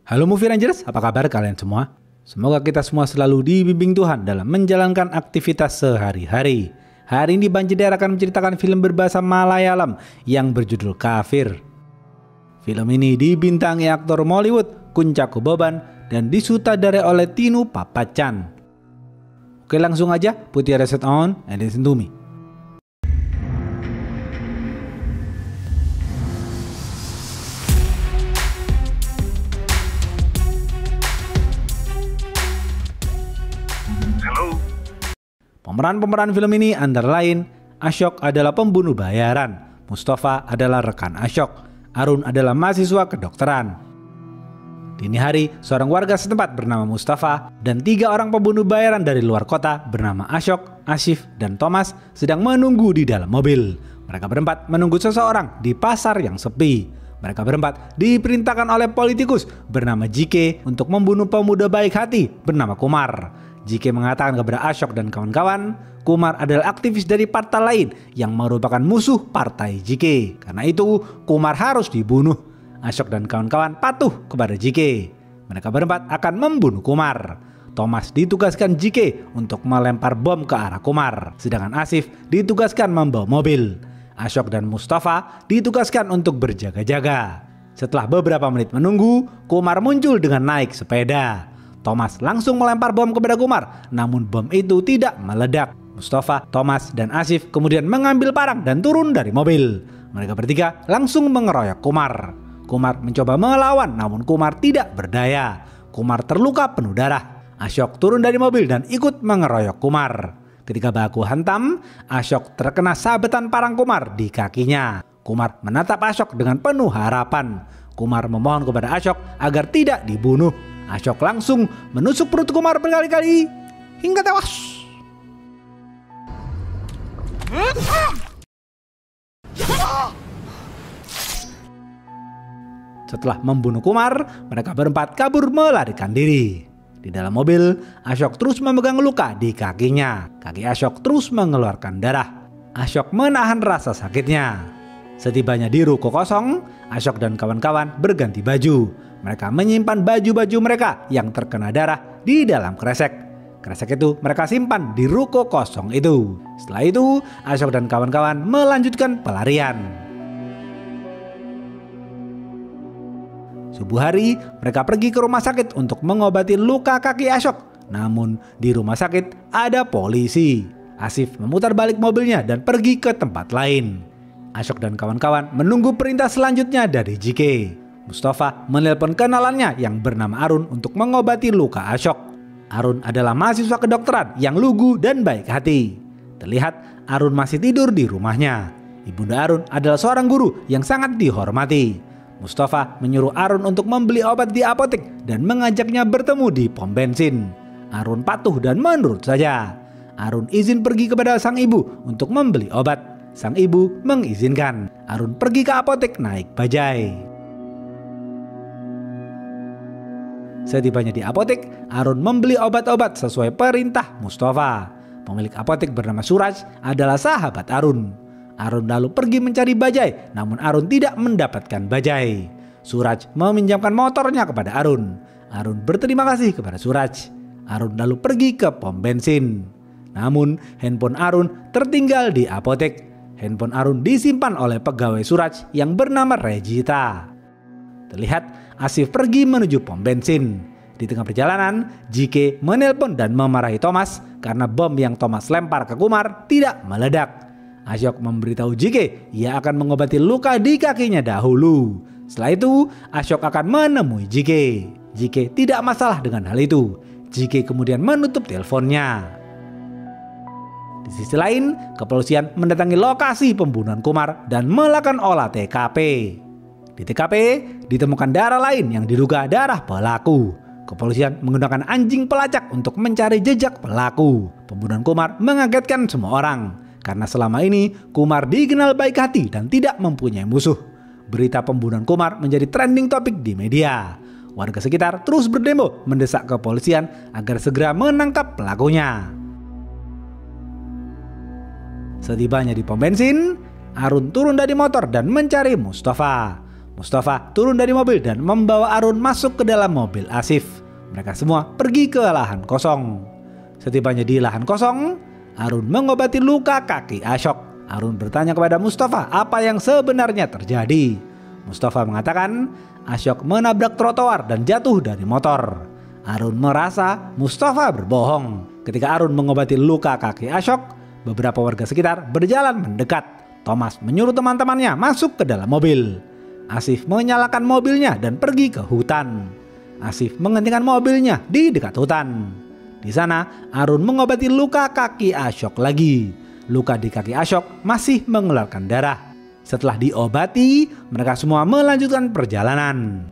Halo Movie Rangers, apa kabar kalian semua? Semoga kita semua selalu dibimbing Tuhan dalam menjalankan aktivitas sehari-hari. Hari ini Bang Jeder akan menceritakan film berbahasa Malayalam yang berjudul Kafir. Film ini dibintangi aktor Mollywood Kunchaku Boban dan disutradarai oleh Tinu Papachan. Oke, langsung aja put your headset on and listen to me. Pemeran-pemeran film ini antara lain Ashok adalah pembunuh bayaran, Mustafa adalah rekan Ashok, Arun adalah mahasiswa kedokteran. Dini hari, seorang warga setempat bernama Mustafa dan 3 orang pembunuh bayaran dari luar kota bernama Ashok, Asif, dan Thomas sedang menunggu di dalam mobil. Mereka berempat menunggu seseorang di pasar yang sepi. Mereka berempat diperintahkan oleh politikus bernama JK untuk membunuh pemuda baik hati bernama Kumar. JK mengatakan kepada Ashok dan kawan-kawan, Kumar adalah aktivis dari partai lain yang merupakan musuh partai JK. Karena itu, Kumar harus dibunuh. Ashok dan kawan-kawan patuh kepada JK. Mereka berempat akan membunuh Kumar. Thomas ditugaskan JK untuk melempar bom ke arah Kumar, sedangkan Asif ditugaskan membawa mobil. Ashok dan Mustafa ditugaskan untuk berjaga-jaga. Setelah beberapa menit menunggu, Kumar muncul dengan naik sepeda. Thomas langsung melempar bom kepada Kumar, namun bom itu tidak meledak. Mustafa, Thomas, dan Asif kemudian mengambil parang dan turun dari mobil. Mereka bertiga langsung mengeroyok Kumar. Kumar mencoba melawan, namun Kumar tidak berdaya. Kumar terluka penuh darah. Ashok turun dari mobil dan ikut mengeroyok Kumar. Ketika baku hantam, Ashok terkena sabetan parang Kumar di kakinya. Kumar menatap Ashok dengan penuh harapan. Kumar memohon kepada Ashok agar tidak dibunuh. Ashok langsung menusuk perut Kumar berkali-kali hingga tewas. Setelah membunuh Kumar, mereka berempat kabur melarikan diri. Di dalam mobil, Ashok terus memegang luka di kakinya. Kaki Ashok terus mengeluarkan darah. Ashok menahan rasa sakitnya. Setibanya di ruko kosong, Ashok dan kawan-kawan berganti baju. Mereka menyimpan baju-baju mereka yang terkena darah di dalam kresek. Kresek itu mereka simpan di ruko kosong itu. Setelah itu, Ashok dan kawan-kawan melanjutkan pelarian. Subuh hari, mereka pergi ke rumah sakit untuk mengobati luka kaki Ashok. Namun, di rumah sakit ada polisi. Asif memutar balik mobilnya dan pergi ke tempat lain. Ashok dan kawan-kawan menunggu perintah selanjutnya dari JK. Mustafa menelpon kenalannya yang bernama Arun untuk mengobati luka Ashok. Arun adalah mahasiswa kedokteran yang lugu dan baik hati. Terlihat Arun masih tidur di rumahnya. Ibunda Arun adalah seorang guru yang sangat dihormati. Mustafa menyuruh Arun untuk membeli obat di apotek dan mengajaknya bertemu di pom bensin. Arun patuh dan menurut saja. Arun izin pergi kepada sang ibu untuk membeli obat. Sang ibu mengizinkan. Arun pergi ke apotek naik bajai. Setibanya di apotek, Arun membeli obat-obat sesuai perintah Mustafa. Pemilik apotek bernama Suraj adalah sahabat Arun. Arun lalu pergi mencari bajai, namun Arun tidak mendapatkan bajai. Suraj meminjamkan motornya kepada Arun. Arun berterima kasih kepada Suraj. Arun lalu pergi ke pom bensin. Namun handphone Arun tertinggal di apotek. Handphone Arun disimpan oleh pegawai Suraj yang bernama Regita. Terlihat Asif pergi menuju pom bensin. Di tengah perjalanan, JK menelpon dan memarahi Thomas karena bom yang Thomas lempar ke Kumar tidak meledak. Ashok memberitahu JK ia akan mengobati luka di kakinya dahulu. Setelah itu, Ashok akan menemui JK. JK tidak masalah dengan hal itu. JK kemudian menutup teleponnya. Di sisi lain, kepolisian mendatangi lokasi pembunuhan Kumar dan melakukan olah TKP. Di TKP ditemukan darah lain yang diduga darah pelaku. Kepolisian menggunakan anjing pelacak untuk mencari jejak pelaku. Pembunuhan Kumar mengagetkan semua orang karena selama ini Kumar dikenal baik hati dan tidak mempunyai musuh. Berita pembunuhan Kumar menjadi trending topik di media. Warga sekitar terus berdemo mendesak kepolisian agar segera menangkap pelakunya. Setibanya di pom bensin, Arun turun dari motor dan mencari Mustafa. Mustafa turun dari mobil dan membawa Arun masuk ke dalam mobil Asif. Mereka semua pergi ke lahan kosong. Setibanya di lahan kosong, Arun mengobati luka kaki Ashok. Arun bertanya kepada Mustafa apa yang sebenarnya terjadi. Mustafa mengatakan Ashok menabrak trotoar dan jatuh dari motor. Arun merasa Mustafa berbohong. Ketika Arun mengobati luka kaki Ashok, beberapa warga sekitar berjalan mendekat. Thomas menyuruh teman-temannya masuk ke dalam mobil. Asif menyalakan mobilnya dan pergi ke hutan. Asif menghentikan mobilnya di dekat hutan. Di sana Arun mengobati luka kaki Ashok lagi. Luka di kaki Ashok masih mengeluarkan darah. Setelah diobati, mereka semua melanjutkan perjalanan.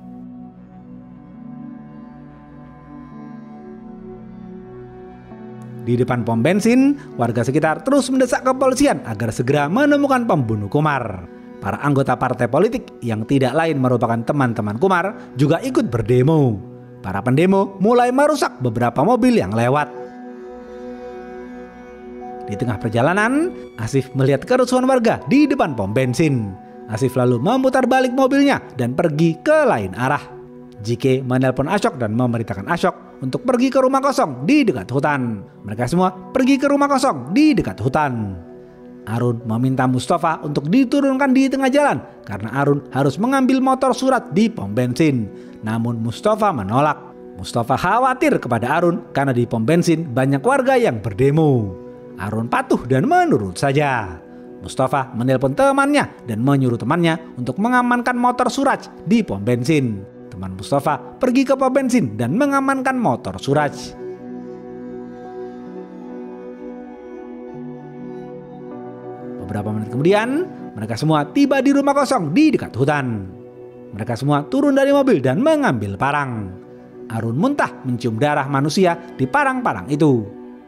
Di depan pom bensin, warga sekitar terus mendesak kepolisian agar segera menemukan pembunuh Kumar. Para anggota partai politik yang tidak lain merupakan teman-teman Kumar juga ikut berdemo. Para pendemo mulai merusak beberapa mobil yang lewat. Di tengah perjalanan, Asif melihat kerusuhan warga di depan pom bensin. Asif lalu memutar balik mobilnya dan pergi ke lain arah. JK menelpon Ashok dan memerintahkan Ashok untuk pergi ke rumah kosong di dekat hutan. Mereka semua pergi ke rumah kosong di dekat hutan. Arun meminta Mustafa untuk diturunkan di tengah jalan karena Arun harus mengambil motor surat di pom bensin. Namun Mustafa menolak. Mustafa khawatir kepada Arun karena di pom bensin banyak warga yang berdemo. Arun patuh dan menurut saja. Mustafa menelpon temannya dan menyuruh temannya untuk mengamankan motor Suraj di pom bensin. Teman Mustafa pergi ke pom bensin dan mengamankan motor Suraj. Beberapa menit kemudian, mereka semua tiba di rumah kosong di dekat hutan. Mereka semua turun dari mobil dan mengambil parang. Arun muntah mencium darah manusia di parang-parang itu.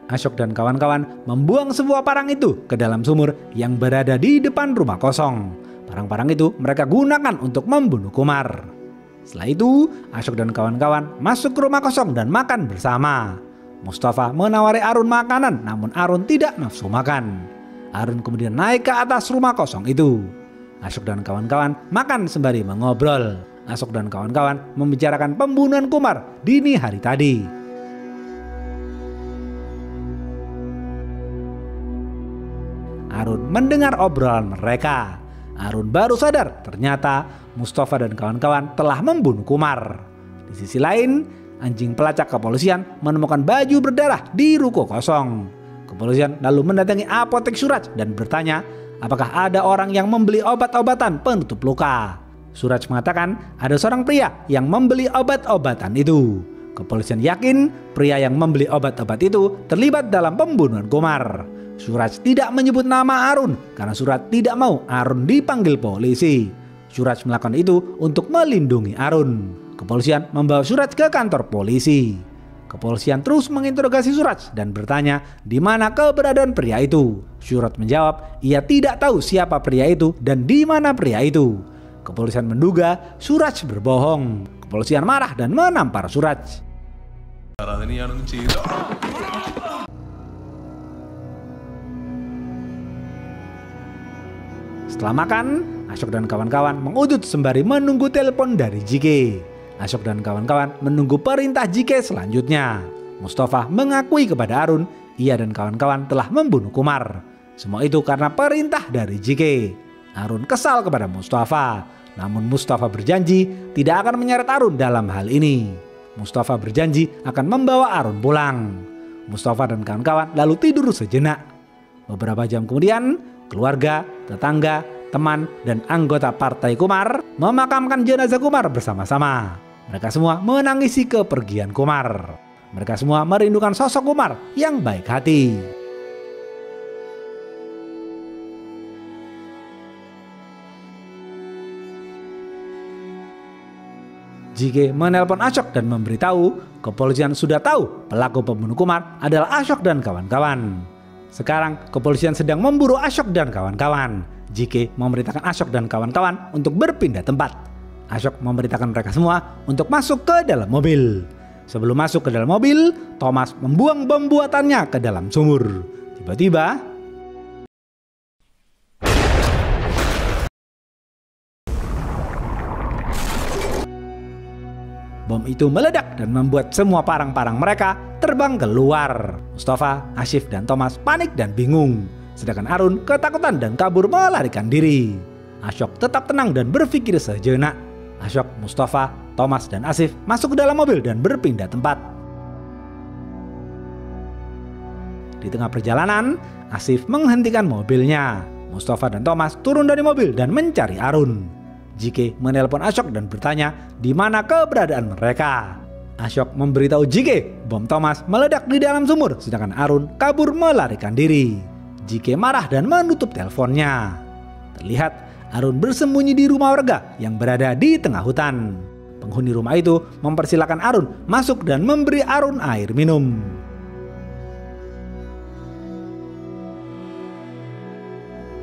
Ashok dan kawan-kawan membuang sebuah parang itu ke dalam sumur yang berada di depan rumah kosong. Parang-parang itu mereka gunakan untuk membunuh Kumar. Setelah itu, Ashok dan kawan-kawan masuk ke rumah kosong dan makan bersama. Mustafa menawari Arun makanan, namun Arun tidak nafsu makan. Arun kemudian naik ke atas rumah kosong itu. Ashok dan kawan-kawan makan sembari mengobrol. Ashok dan kawan-kawan membicarakan pembunuhan Kumar dini hari tadi. Arun mendengar obrolan mereka. Arun baru sadar ternyata Mustafa dan kawan-kawan telah membunuh Kumar. Di sisi lain, anjing pelacak kepolisian menemukan baju berdarah di ruko kosong. Kepolisian lalu mendatangi apotek Suraj dan bertanya apakah ada orang yang membeli obat-obatan penutup luka. Suraj mengatakan ada seorang pria yang membeli obat-obatan itu. Kepolisian yakin pria yang membeli obat-obat itu terlibat dalam pembunuhan Kumar. Suraj tidak menyebut nama Arun karena Suraj tidak mau Arun dipanggil polisi. Suraj melakukan itu untuk melindungi Arun. Kepolisian membawa Suraj ke kantor polisi. Kepolisian terus menginterogasi Suraj dan bertanya di mana keberadaan pria itu. Suraj menjawab ia tidak tahu siapa pria itu dan di mana pria itu. Kepolisian menduga Suraj berbohong. Kepolisian marah dan menampar Suraj. Setelah makan, Ashok dan kawan-kawan mengudut sembari menunggu telepon dari JK. Ashok dan kawan-kawan menunggu perintah JK selanjutnya. Mustafa mengakui kepada Arun, ia dan kawan-kawan telah membunuh Kumar. Semua itu karena perintah dari JK. Arun kesal kepada Mustafa, namun Mustafa berjanji tidak akan menyeret Arun dalam hal ini. Mustafa berjanji akan membawa Arun pulang. Mustafa dan kawan-kawan lalu tidur sejenak. Beberapa jam kemudian, keluarga, tetangga, teman, dan anggota partai Kumar memakamkan jenazah Kumar bersama-sama. Mereka semua menangisi kepergian Kumar. Mereka semua merindukan sosok Kumar yang baik hati. JK menelpon Ashok dan memberitahu kepolisian sudah tahu pelaku pembunuh Kumar adalah Ashok dan kawan-kawan. Sekarang kepolisian sedang memburu Ashok dan kawan-kawan. JK memerintahkan Ashok dan kawan-kawan untuk berpindah tempat. Ashok memerintahkan mereka semua untuk masuk ke dalam mobil. Sebelum masuk ke dalam mobil, Thomas membuang bom buatannya ke dalam sumur. Tiba-tiba, itu meledak dan membuat semua parang-parang mereka terbang keluar. Mustafa, Asyif, dan Thomas panik dan bingung. Sedangkan Arun ketakutan dan kabur melarikan diri. Asyok tetap tenang dan berpikir sejenak. Asyok, Mustafa, Thomas, dan Asyif masuk ke dalam mobil dan berpindah tempat. Di tengah perjalanan, Asyif menghentikan mobilnya. Mustafa dan Thomas turun dari mobil dan mencari Arun. JK menelpon Asyok dan bertanya di mana keberadaan mereka. Asyok memberitahu JK bom Thomas meledak di dalam sumur, sedangkan Arun kabur melarikan diri. JK marah dan menutup teleponnya. Terlihat Arun bersembunyi di rumah warga yang berada di tengah hutan. Penghuni rumah itu mempersilahkan Arun masuk dan memberi Arun air minum.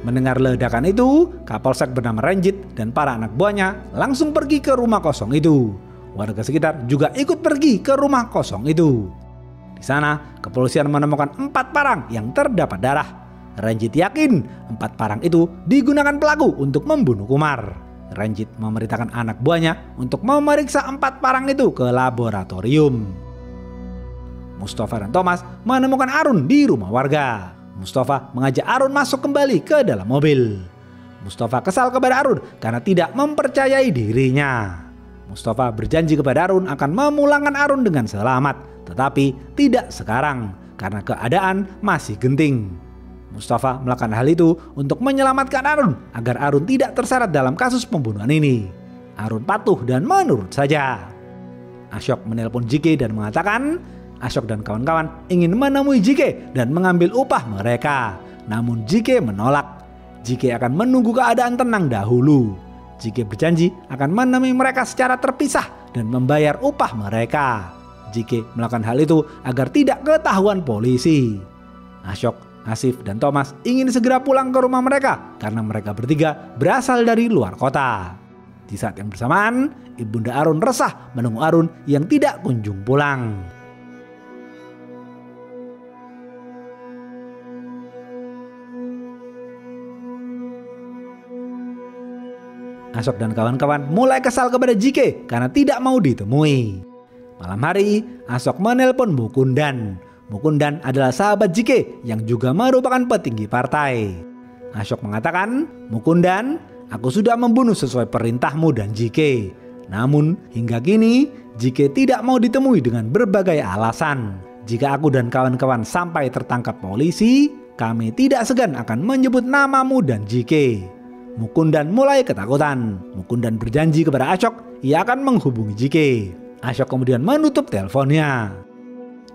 Mendengar ledakan itu, Kapolsek bernama Ranjit dan para anak buahnya langsung pergi ke rumah kosong itu. Warga sekitar juga ikut pergi ke rumah kosong itu. Di sana, kepolisian menemukan 4 parang yang terdapat darah. Ranjit yakin 4 parang itu digunakan pelaku untuk membunuh Kumar. Ranjit memerintahkan anak buahnya untuk memeriksa 4 parang itu ke laboratorium. Mustafa dan Thomas menemukan Arun di rumah warga. Mustafa mengajak Arun masuk kembali ke dalam mobil. Mustafa kesal kepada Arun karena tidak mempercayai dirinya. Mustafa berjanji kepada Arun akan memulangkan Arun dengan selamat, tetapi tidak sekarang karena keadaan masih genting. Mustafa melakukan hal itu untuk menyelamatkan Arun agar Arun tidak terseret dalam kasus pembunuhan ini. Arun patuh dan menurut saja. Asyok menelpon JK dan mengatakan Asyok dan kawan-kawan ingin menemui JK dan mengambil upah mereka. Namun JK menolak. JK akan menunggu keadaan tenang dahulu. JK berjanji akan menemui mereka secara terpisah dan membayar upah mereka. JK melakukan hal itu agar tidak ketahuan polisi. Asyok, Asyif, dan Thomas ingin segera pulang ke rumah mereka karena mereka bertiga berasal dari luar kota. Di saat yang bersamaan, Ibunda Arun resah menunggu Arun yang tidak kunjung pulang. Asyok dan kawan-kawan mulai kesal kepada JK karena tidak mau ditemui. Malam hari, Asyok menelpon Mukundan. Mukundan adalah sahabat JK yang juga merupakan petinggi partai. Asyok mengatakan, Mukundan, aku sudah membunuh sesuai perintahmu dan JK. Namun hingga kini JK tidak mau ditemui dengan berbagai alasan. Jika aku dan kawan-kawan sampai tertangkap polisi, kami tidak segan akan menyebut namamu dan JK. Mukundan mulai ketakutan. Mukundan berjanji kepada Asyok ia akan menghubungi JK. Asyok kemudian menutup teleponnya.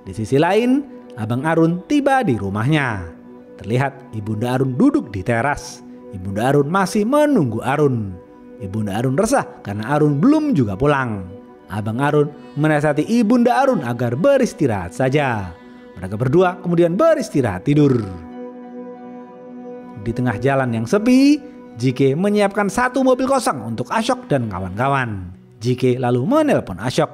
Di sisi lain, Abang Arun tiba di rumahnya. Terlihat Ibunda Arun duduk di teras. Ibunda Arun masih menunggu Arun. Ibunda Arun resah karena Arun belum juga pulang. Abang Arun menasihati Ibunda Arun agar beristirahat saja. Mereka berdua kemudian beristirahat tidur. Di tengah jalan yang sepi, JK menyiapkan 1 mobil kosong untuk Asyok dan kawan-kawan. JK lalu menelpon Asyok.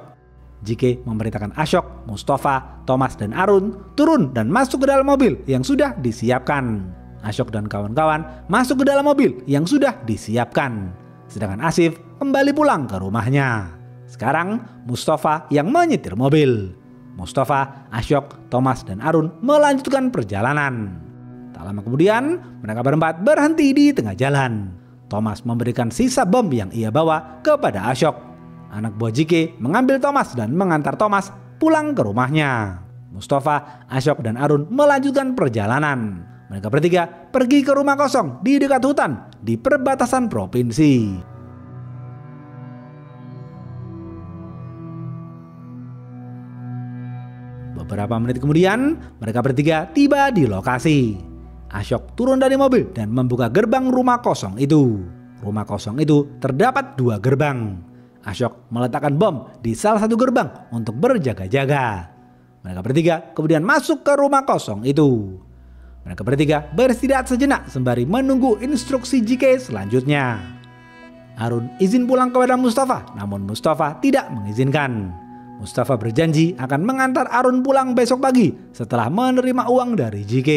JK memerintahkan Asyok, Mustafa, Thomas, dan Arun turun dan masuk ke dalam mobil yang sudah disiapkan. Asyok dan kawan-kawan masuk ke dalam mobil yang sudah disiapkan. Sedangkan Asyif kembali pulang ke rumahnya. Sekarang Mustafa yang menyetir mobil. Mustafa, Asyok, Thomas, dan Arun melanjutkan perjalanan. Tak lama kemudian, mereka berempat berhenti di tengah jalan. Thomas memberikan sisa bom yang ia bawa kepada Asyok. Anak buah JK mengambil Thomas dan mengantar Thomas pulang ke rumahnya. Mustafa, Asyok, dan Arun melanjutkan perjalanan. Mereka bertiga pergi ke rumah kosong di dekat hutan di perbatasan provinsi. Beberapa menit kemudian, mereka bertiga tiba di lokasi. Asyok turun dari mobil dan membuka gerbang rumah kosong itu. Rumah kosong itu terdapat 2 gerbang. Asyok meletakkan bom di salah satu gerbang untuk berjaga-jaga. Mereka bertiga kemudian masuk ke rumah kosong itu. Mereka bertiga beristirahat sejenak sembari menunggu instruksi JK selanjutnya. Arun izin pulang kepada Mustafa, namun Mustafa tidak mengizinkan. Mustafa berjanji akan mengantar Arun pulang besok pagi setelah menerima uang dari JK.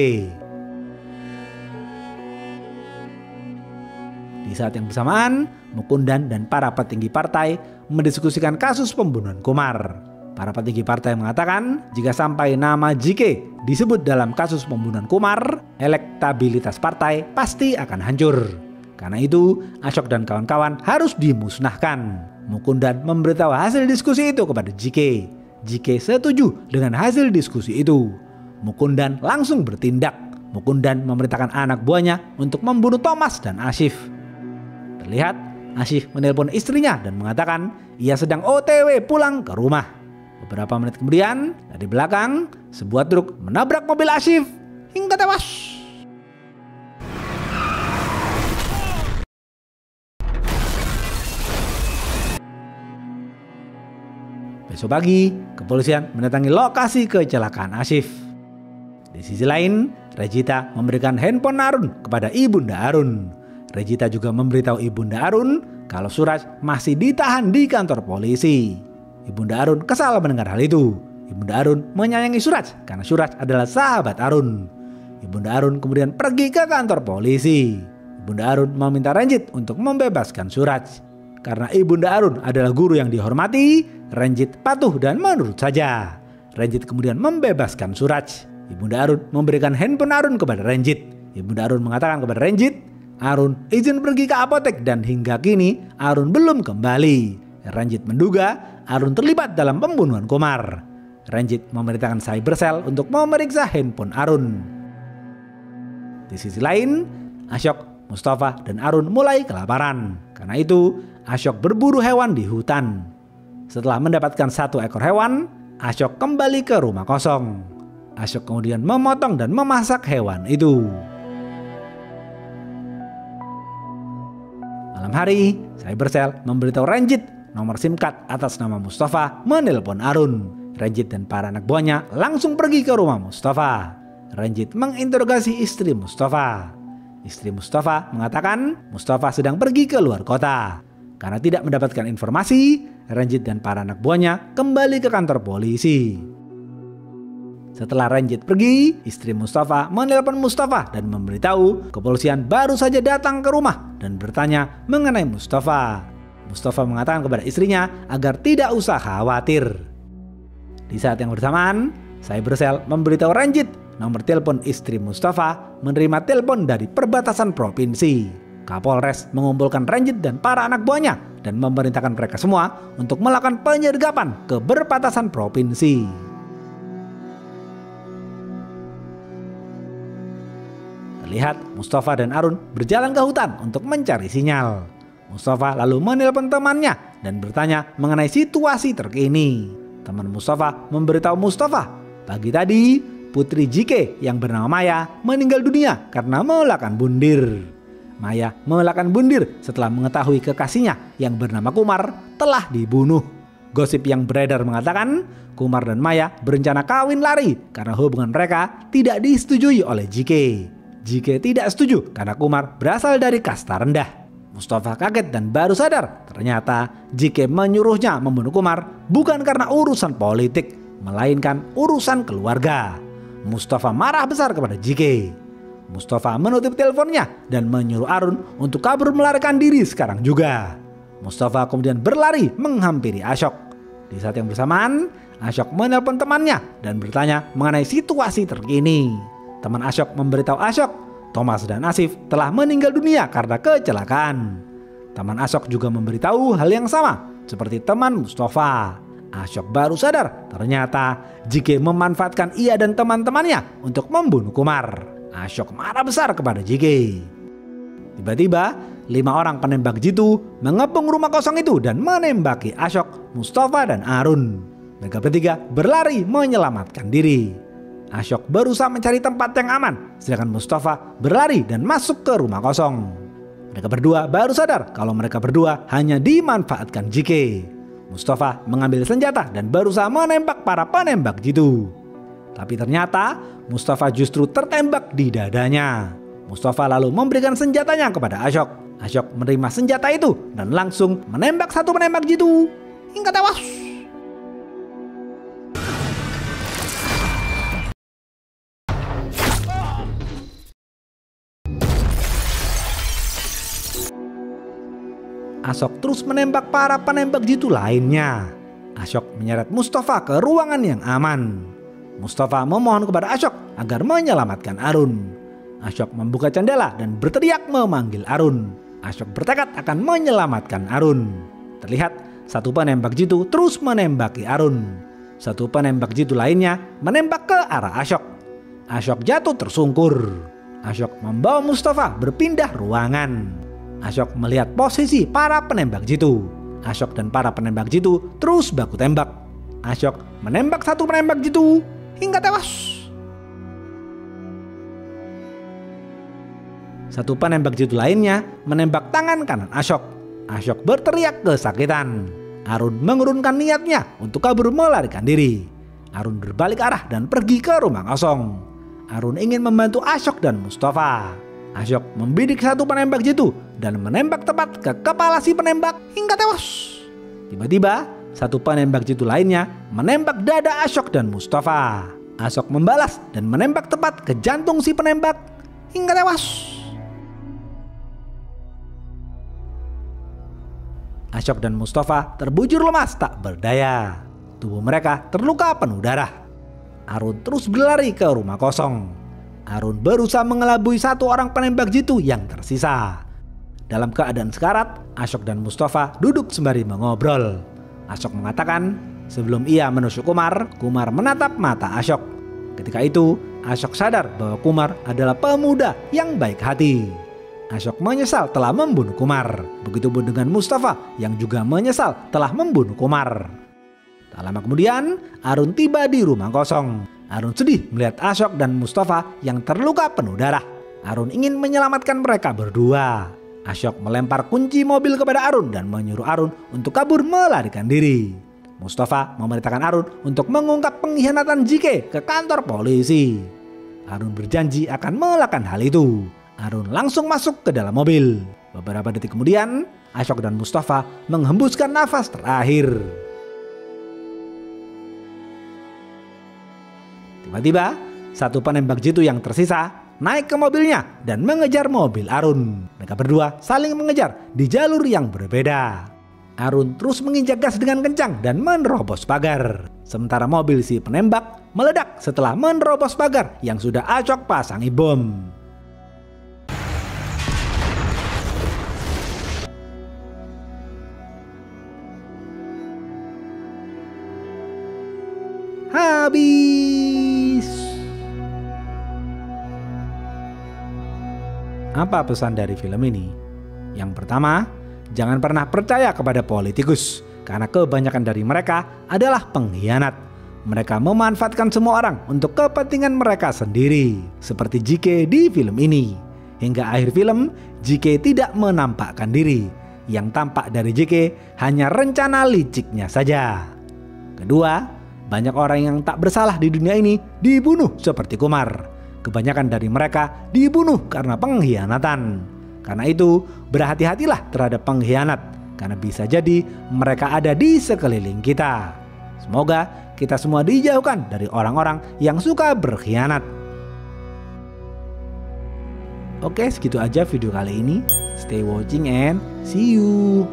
Di Di saat yang bersamaan, Mukundan dan para petinggi partai mendiskusikan kasus pembunuhan Kumar. Para petinggi partai mengatakan jika sampai nama JK disebut dalam kasus pembunuhan Kumar, elektabilitas partai pasti akan hancur. Karena itu, Ashok dan kawan-kawan harus dimusnahkan. Mukundan memberitahu hasil diskusi itu kepada JK. JK setuju dengan hasil diskusi itu. Mukundan langsung bertindak. Mukundan memerintahkan anak buahnya untuk membunuh Thomas dan Ashif. Terlihat, Ashif menelpon istrinya dan mengatakan ia sedang OTW pulang ke rumah. Beberapa menit kemudian, dari belakang, sebuah truk menabrak mobil Ashif hingga tewas. Besok pagi, kepolisian mendatangi lokasi kecelakaan Ashif. Di sisi lain, Regita memberikan handphone Arun kepada Ibunda Arun. Regita juga memberitahu Ibunda Arun kalau Suraj masih ditahan di kantor polisi. Ibunda Arun kesal mendengar hal itu. Ibunda Arun menyayangi Suraj karena Suraj adalah sahabat Arun. Ibunda Arun kemudian pergi ke kantor polisi. Ibunda Arun meminta Ranjit untuk membebaskan Suraj. Karena Ibunda Arun adalah guru yang dihormati, Ranjit patuh dan menurut saja. Ranjit kemudian membebaskan Suraj. Ibunda Arun memberikan handphone Arun kepada Ranjit. Ibunda Arun mengatakan kepada Ranjit, Arun izin pergi ke apotek dan hingga kini Arun belum kembali. Ranjit menduga Arun terlibat dalam pembunuhan Kumar. Ranjit memerintahkan Cyber Cell untuk memeriksa handphone Arun. Di sisi lain, Ashok, Mustafa, dan Arun mulai kelaparan. Karena itu, Ashok berburu hewan di hutan. Setelah mendapatkan 1 ekor hewan, Ashok kembali ke rumah kosong. Ashok kemudian memotong dan memasak hewan itu. Malam hari, Cyber Cell memberitahu Ranjit nomor SIM card atas nama Mustafa menelpon Arun. Ranjit dan para anak buahnya langsung pergi ke rumah Mustafa. Ranjit menginterogasi istri Mustafa. Istri Mustafa mengatakan Mustafa sedang pergi ke luar kota. Karena tidak mendapatkan informasi, Ranjit dan para anak buahnya kembali ke kantor polisi. Setelah Ranjit pergi, istri Mustafa menelpon Mustafa dan memberitahu kepolisian baru saja datang ke rumah dan bertanya mengenai Mustafa. Mustafa mengatakan kepada istrinya agar tidak usah khawatir. Di saat yang bersamaan, Cyber Cell memberitahu Ranjit nomor telepon istri Mustafa menerima telepon dari perbatasan provinsi. Kapolres mengumpulkan Ranjit dan para anak buahnya dan memerintahkan mereka semua untuk melakukan penyergapan ke perbatasan provinsi. Terlihat Mustafa dan Arun berjalan ke hutan untuk mencari sinyal. Mustafa lalu menelpon temannya dan bertanya mengenai situasi terkini. Teman Mustafa memberitahu Mustafa, pagi tadi putri JK yang bernama Maya meninggal dunia karena melakukan bundir. Maya melakukan bundir setelah mengetahui kekasihnya yang bernama Kumar telah dibunuh. Gosip yang beredar mengatakan Kumar dan Maya berencana kawin lari karena hubungan mereka tidak disetujui oleh JK. JK tidak setuju karena Kumar berasal dari kasta rendah. Mustafa kaget dan baru sadar ternyata JK menyuruhnya membunuh Kumar bukan karena urusan politik, melainkan urusan keluarga. Mustafa marah besar kepada JK. Mustafa menutup teleponnya dan menyuruh Arun untuk kabur melarikan diri sekarang juga. Mustafa kemudian berlari menghampiri Ashok. Di saat yang bersamaan, Ashok menelpon temannya dan bertanya mengenai situasi terkini. Teman Ashok memberitahu Ashok Thomas dan Ashif telah meninggal dunia karena kecelakaan. Teman Ashok juga memberitahu hal yang sama seperti teman Mustafa. Ashok baru sadar ternyata JK memanfaatkan ia dan teman-temannya untuk membunuh Kumar. Ashok marah besar kepada JK. Tiba-tiba 5 orang penembak jitu mengepung rumah kosong itu dan menembaki Ashok, Mustafa, dan Arun. Mereka bertiga berlari menyelamatkan diri. Ashok berusaha mencari tempat yang aman, sedangkan Mustafa berlari dan masuk ke rumah kosong. Mereka berdua baru sadar kalau mereka berdua hanya dimanfaatkan JK. Mustafa mengambil senjata dan berusaha menembak para penembak jitu. Tapi ternyata Mustafa justru tertembak di dadanya. Mustafa lalu memberikan senjatanya kepada Ashok. Ashok menerima senjata itu dan langsung menembak satu penembak jitu hingga tewas. Asyok terus menembak para penembak jitu lainnya. Asyok menyeret Mustafa ke ruangan yang aman. Mustafa memohon kepada Asyok agar menyelamatkan Arun. Asyok membuka jendela dan berteriak memanggil Arun. Asyok bertekad akan menyelamatkan Arun. Terlihat satu penembak jitu terus menembaki Arun. Satu penembak jitu lainnya menembak ke arah Asyok. Asyok jatuh tersungkur. Asyok membawa Mustafa berpindah ruangan. Asyok melihat posisi para penembak jitu. Asyok dan para penembak jitu terus baku tembak. Asyok menembak satu penembak jitu hingga tewas. Satu penembak jitu lainnya menembak tangan kanan Asyok. Asyok berteriak kesakitan. Arun mengurungkan niatnya untuk kabur melarikan diri. Arun berbalik arah dan pergi ke rumah kosong. Arun ingin membantu Asyok dan Mustafa. Asyok membidik satu penembak jitu dan menembak tepat ke kepala si penembak hingga tewas. Tiba-tiba satu penembak jitu lainnya menembak dada Asyok dan Mustafa. Asyok membalas dan menembak tepat ke jantung si penembak hingga tewas. Asyok dan Mustafa terbujur lemas tak berdaya. Tubuh mereka terluka penuh darah. Arun terus berlari ke rumah kosong. Arun berusaha mengelabui satu orang penembak jitu yang tersisa. Dalam keadaan sekarat, Asyok dan Mustafa duduk sembari mengobrol. Asyok mengatakan sebelum ia menusuk Kumar, Kumar menatap mata Asyok. Ketika itu, Asyok sadar bahwa Kumar adalah pemuda yang baik hati. Asyok menyesal telah membunuh Kumar. Begitupun dengan Mustafa yang juga menyesal telah membunuh Kumar. Tak lama kemudian, Arun tiba di rumah kosong. Arun sedih melihat Asyok dan Mustafa yang terluka penuh darah. Arun ingin menyelamatkan mereka berdua. Asyok melempar kunci mobil kepada Arun dan menyuruh Arun untuk kabur melarikan diri. Mustafa memerintahkan Arun untuk mengungkap pengkhianatan JK ke kantor polisi. Arun berjanji akan melakukan hal itu. Arun langsung masuk ke dalam mobil. Beberapa detik kemudian, Asyok dan Mustafa menghembuskan nafas terakhir. Tiba-tiba, satu penembak jitu yang tersisa naik ke mobilnya dan mengejar mobil Arun. Mereka berdua saling mengejar di jalur yang berbeda. Arun terus menginjak gas dengan kencang dan menerobos pagar. Sementara mobil si penembak meledak setelah menerobos pagar yang sudah Asyok pasangi bom. Habis. Apa pesan dari film ini? Yang pertama, jangan pernah percaya kepada politikus karena kebanyakan dari mereka adalah pengkhianat. Mereka memanfaatkan semua orang untuk kepentingan mereka sendiri, seperti JK di film ini. Hingga akhir film, JK tidak menampakkan diri. Yang tampak dari JK hanya rencana liciknya saja. Kedua, banyak orang yang tak bersalah di dunia ini dibunuh seperti Kumar. Kebanyakan dari mereka dibunuh karena pengkhianatan. Karena itu, berhati-hatilah terhadap pengkhianat. Karena bisa jadi mereka ada di sekeliling kita. Semoga kita semua dijauhkan dari orang-orang yang suka berkhianat. Oke, segitu aja video kali ini. Stay watching and see you.